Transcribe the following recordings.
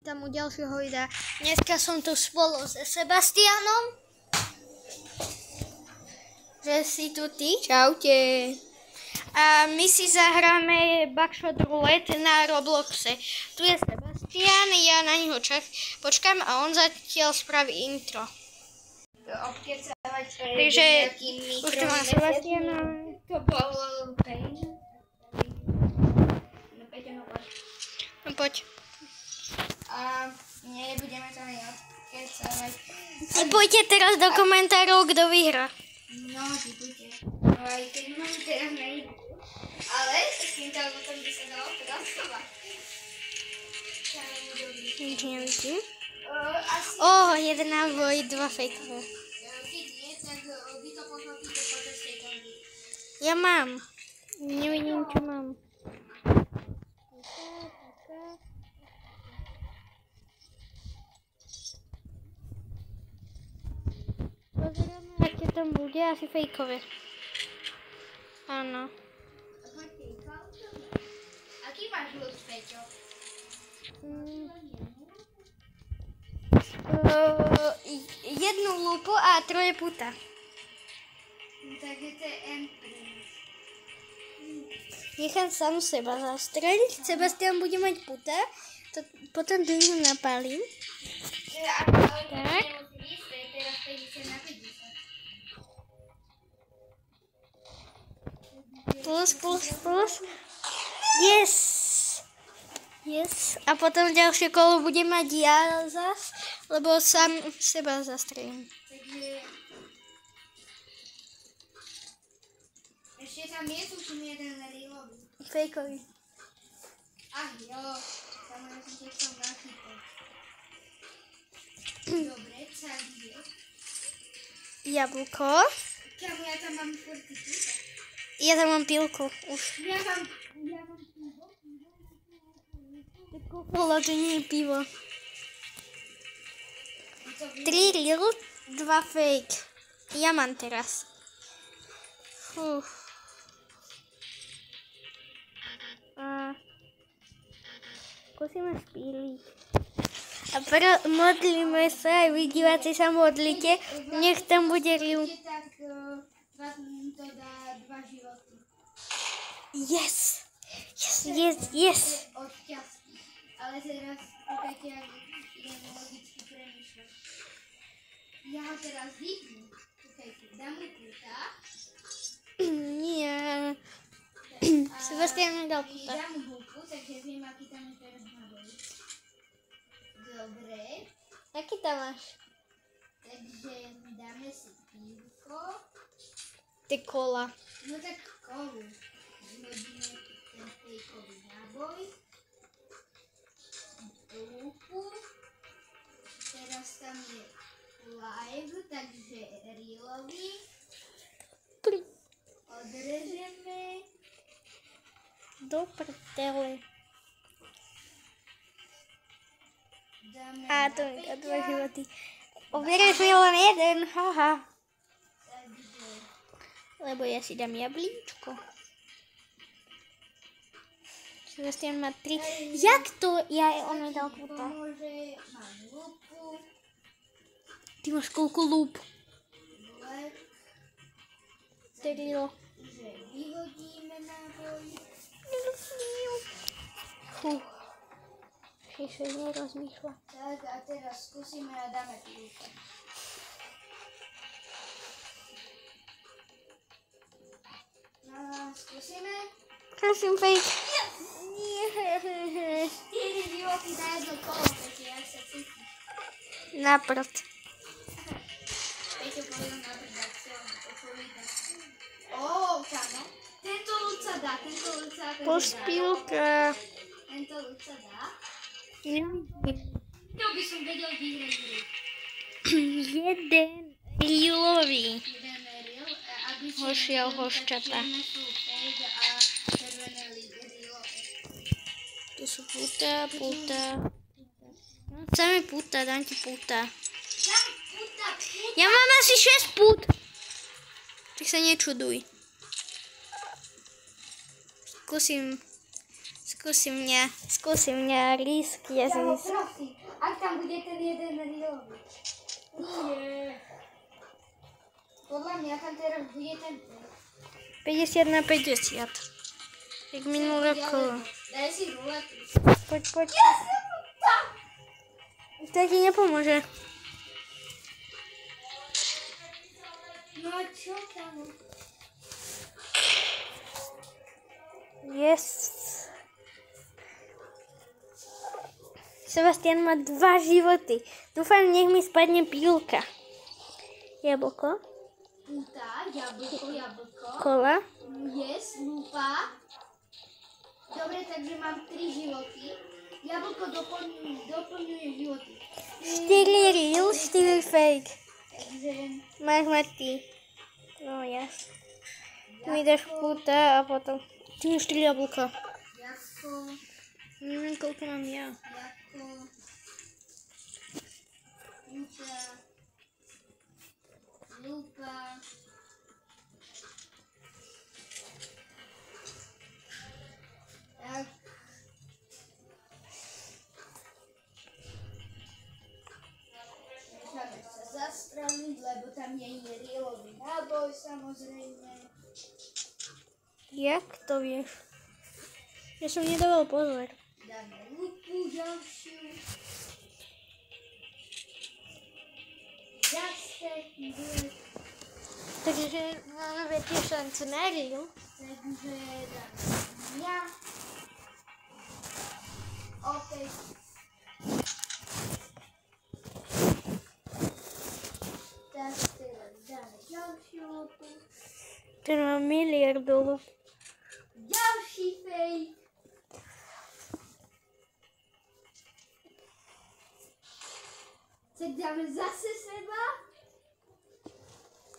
Tam u ďalšieho videa. Dneska som tu spolu s Sebastianom. Že si tu ty? Čaute. A my si zahráme Buckshot Roulette na Robloxe. Tu je Sebastian, ja na neho počkám a on zatiaľ spraví intro. Takže už tu mám Sebastiana. To bol pain. No poď. A nebudeme to ani odkecávať. Poďte teraz do komentárov, kto vyhrá. No, typujte. No aj keď mám teraz nejdu. Ale s týmto potom by sa dalo pracovať. Asi. Asi... Jeden náboj, dva fejkové. Keď nie, tak vy to pochopíte počas tej kondy. Ja mám. Nevidím, čo mám. Pozeráme, aké tam bude, asi fejkové. Áno. Aký máš ľud, Peťo? Jednu lupu a troje puta. Takže to je M+. Nechám sám seba zastreliť. Sebastian bude mať puta. Potom druhú napálím. Tak. Teraz 50 na 50. Plus. Yes. A potom ďalšie kolo budem mať ja zas, lebo sám seba zastrelím. Takže... Ešte tam je tuším jeden reelový. Fejkový. Ach jo, tam ja som tiež tam nachytol. Dobre, celý je. Jablko. Kámo, ja tam mám furt typuta. Ja tam mám pilku už. Ja mám pivo. Coca-Cola, to nie je pivo. 3 real, 2 fake. Ja mám teraz. Skúsime spíliť. A modlíme sa, aj vy diváci sa modlite, nech tam bude real. Tak to dá 2 životy. Yes. Od šťastí. Ale teraz počkajte, ak idem logicky premýšľať. Ja ho teraz vypnu. Počkajte, dám mu puta. Nie. Sebastian mi dal puta. Dám mu buku, takže viem, aký tam je teraz náboj. Dobre. Aký tam máš? Takže dáme si pívko. Ty kola. No tak kolu. Zhodíme ten fejkový náboj. Lupu. Teraz tam je live, takže reelový. Odrežeme. Do prdele. Dáme A na to mi dá 2 Peťa. životy. Oberieš mi len jeden, haha. Takže Lebo ja si dám jablíčko. Sebastian má 3. Jak to? On mi dal puta. pomôže, mám lupu. Ty máš koľko lúp? Black. 4. Že vyhodíme náboj. Ešte nerozmýšľa. Tak a teraz skúsime a dáme pívko. No, skúsime. Prosím, fake. Nie. 4 životy na jedno kolo, takže jak sa cítiš. Na prd. Peťo povedal na prd, ak sa vám odpovída. Kámo. Tento ľud sa dá, tento ľud sa akože dá. Pošpílka. Tento ľud sa dá. Nevidím. To by som vedel vyhrať hru. Jeden reelový. Jeden reel, aby si Hošiel nevedel, tak hoščata. čierne sú fake a červené reelové. Tu sú puta. No, chceme puta, dám ti puta. Dám puta. Ja mám asi 6 put. Tak sa nečuduj. Skúsi mňa, lísky je Ja ho zís. prosím, ak tam bude ten jeden rilový. Nie. Podľa mňa tam teraz bude ten 50/50. Jak minulé kolo. Daj si ruletu. Poď. Ja som tam. To ti nepomôže. No čo tam? Yes. Sebastian má 2 životy. Dúfam, nech mi spadne pílka. Jablko. Púta, jablko. Kola. Yes, lupa. Dobre, takže mám 3 životy. Jablko doplňuje životy. 4 real, 4 fake. Takže Máš mať ty. No jasne. Mi dáš púta a potom... Ty máš 4 jablka. jako, Neviem, koľko mám ja. púta, lupa. Tak. Necháme sa zastraniť, lebo tam nie je rielový náboj, samozrejme. Jak to vieš? Ja som nedával pozor. Dáme lupu ďalšiu. Zase bude. Takže máme väčšie šance na real. Takže dáme ja. Opäť. Tak teraz dáme ďalšiu lupu. Ten má miliardu. Ďalší fake. Tak dáme zase seba.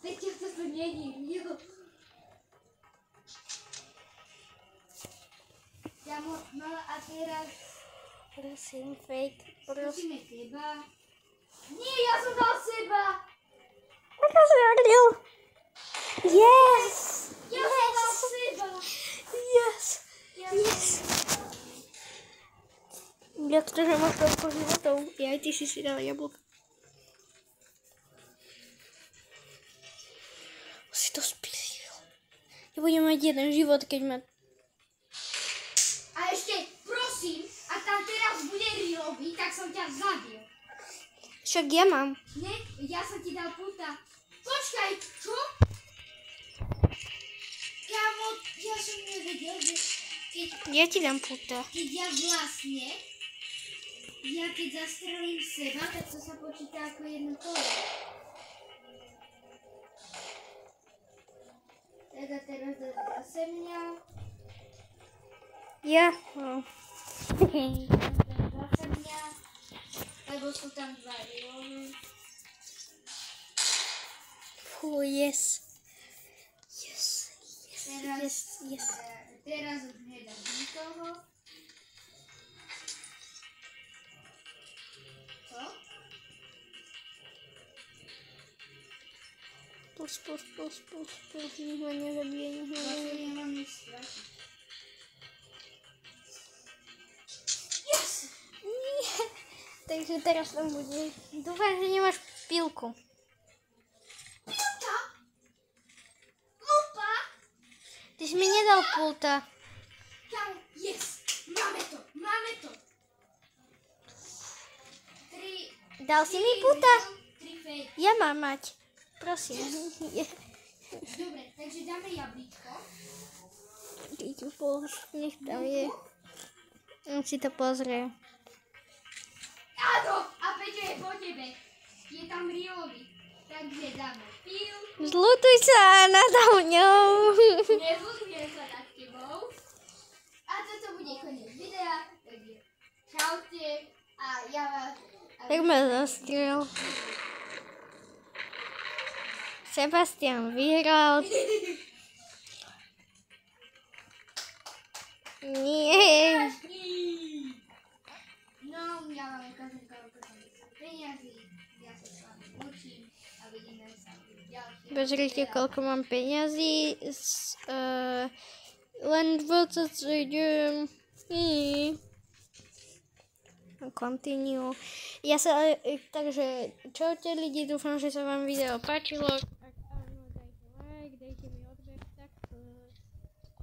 Peťo, toto není. Jo. Ja mala a teraz Prosím, fake. Prosím. skúsime teba. Nie, ja som dal seba. Ako si real? Yes! Ja som dal seba. Yes! Ja Yes! Jak to, že máš toľko životov? Ja aj ty si dal jablko. Si to spísil. Ja budem mať jeden život, keď ma... A ešte, prosím, a tam teraz bude rilový, tak som ťa zabil. Však ja mám. Nie, ja som ti dal puta. Počkaj, čo? Kámo, ja som nevedel, že Ja ti dám puta. keď ja vlastne, keď zastrelím seba, tak to sa počíta ako jedno kolo. Teda teraz zase mňa. Ja? No. Zase mňa. Lebo sú tam 2 rilové. Fú, yes. Yes. Teraz, Yes. teraz už nedám nikoho. Co? Plus. Nech ma nezabije, Vlastne nemám nič stratiť. Yes! Nie. Takže teraz tam bude. Dúfam, že nemáš pílku. Lupa! Lupa! Ty si mi nedal pulta. Tam, yes! Máme to! 3. Dal si mi puta? 3 fake. Ja mám mať. Prosím. Dobre, takže dáme jablíčko. Ty tu nech tam je. On si to pozrie. Áno! A Peťo je po tebe. Je tam rilový. Takže dáme píl. Zlutuj sa nado mňou. Nezlutujem sa nad tebou. A toto bude koniec videa. Takže čaute. A ja vás... Tak ma zastrel. Sebastian vyhral. Nie. No, ja vám ukážem, koľko som dostal peniazy. Ja sa s vami učím a vidíme sa v ďalších. Pozrite, koľko mám peňazí. Len 27. Continue. Takže čaute lidi, dúfam, že sa vám video páčilo. Ak áno, dajte like, dajte mi odber.